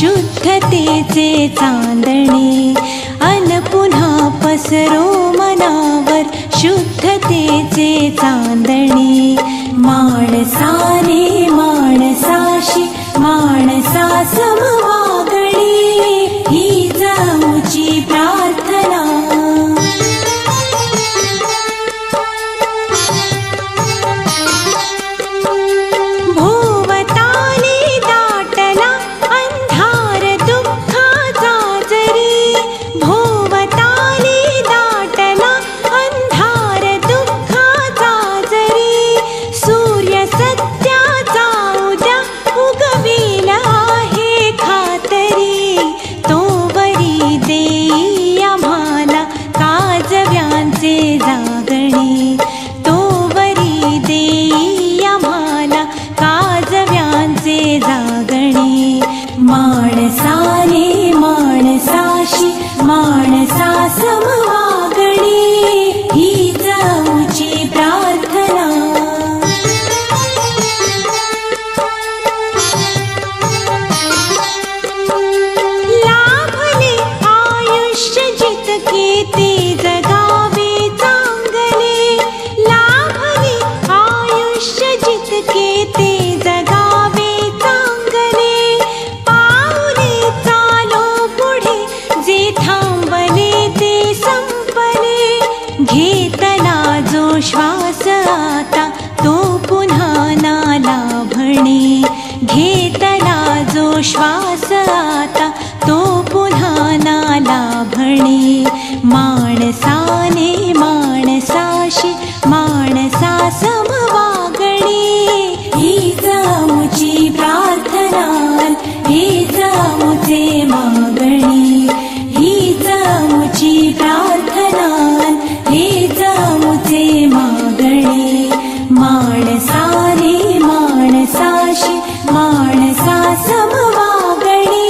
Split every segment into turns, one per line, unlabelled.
शुद्धतेचे चांदणे अन पुन्हा पसरो मनावर शुद्धतेचे चांदणे माणसाने माणसाशी माणसा समवागणे ही जाऊची प्रार्थना माणसाने माणसाशी माणसा समवागणे ही जाऊची प्रार्थना लाभले आयुष्य जितके ते जगावे चांगले लाभले आयुष्य जितके ते घेतला जो श्वास आता तो पुन्हा ना लाभणे घेतला जो श्वास आता तो पुन्हा ना लाभणे माणसाने माणसाशी माणसा समवागणे ही जाऊची प्रार्थना ही जाऊचे मागणे ही जाऊची प्रार्थना हे जाऊचे मागणे माणसाने माणसाशी माणसा समवागणे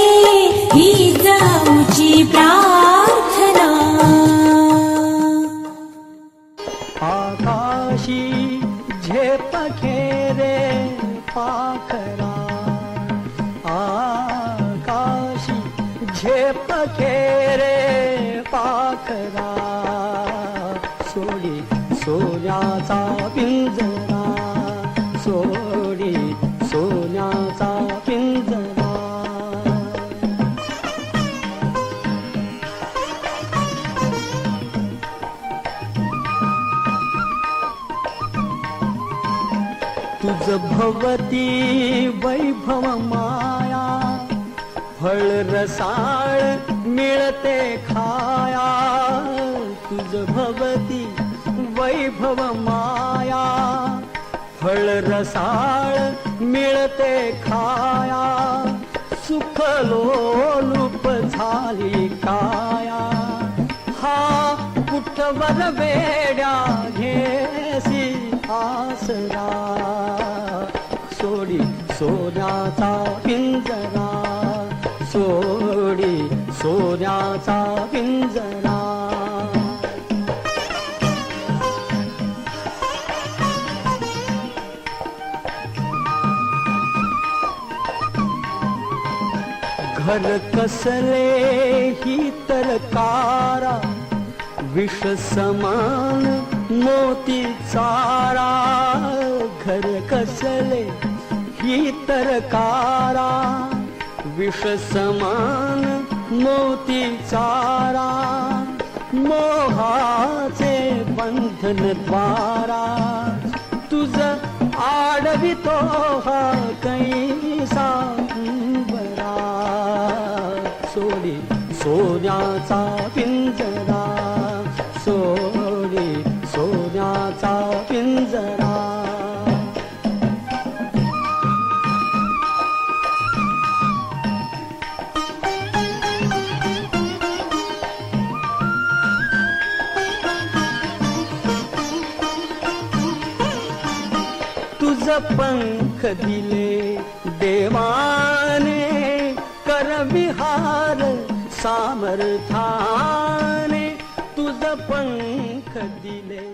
ही जाऊची प्रार्थना
आकाशी झेप खेरे पाखरा आकाशी झेप खेरे पाखरा सोडी सोन्याचा पिंजरा सोडी सोन्याचा पिंजरा तुझ भवती वैभव माया फळ रसाळ मिळते खाया तुझ भवती वैभव माया फळ रसाळ मिळते खाया सुख लोलूप झाली काया हा कुठवर वेड्या घेसी आसरा सोडी सोन्याचा पिंजरा सोडी सोन्याचा पिंजरा घर कसले ही तरकारा विष समान मोती चारा घर कसले ही तरकारा विष समान मोती चारा मोहाचे बंधन द्वारा तुझ आडवितो हा कैसा बरा सोडी सोन्याचा पिंजरा सोडी सोन्याचा पिंजरा तुझ पंख दिले देवाने कर विहार सामर्थाने तुझ पंख दिले